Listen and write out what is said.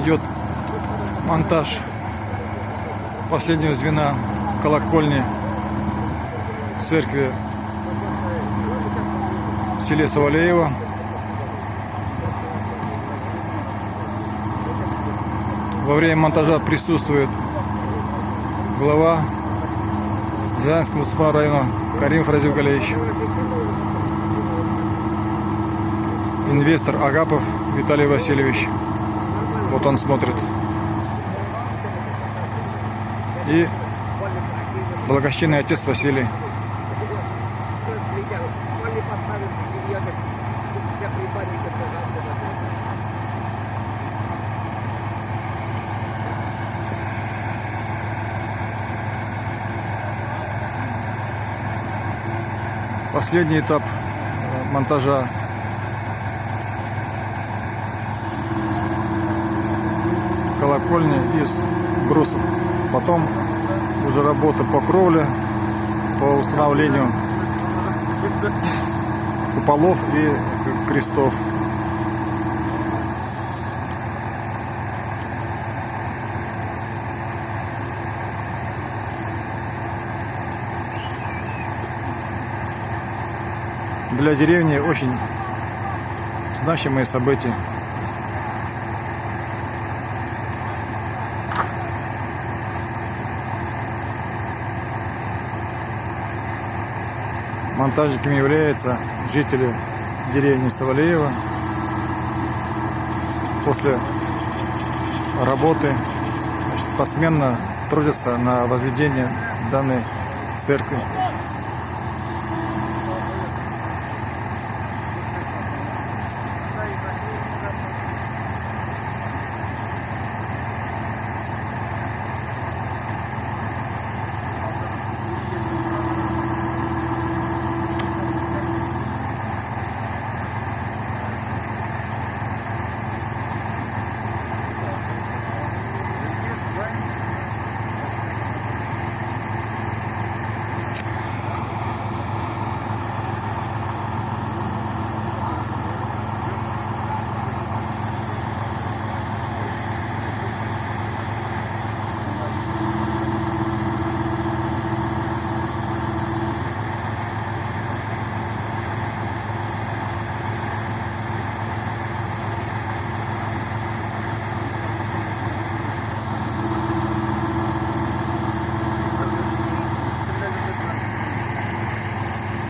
идет монтаж последнего звена колокольни церкви в селе Савалеево. Во время монтажа присутствует глава Зырянского муниципального района Каримов Разиф Галеевич, инвестор Агапов Виталий Васильевич. Вот он смотрит. И благочинный отец Василий. Последний этап монтажа колокольни из брусов. Потом уже работа по кровле, по установлению куполов и крестов. Для деревни очень значимые события. Монтажниками являются жители деревни Савалеево. После работы, посменно трудятся на возведение данной церкви.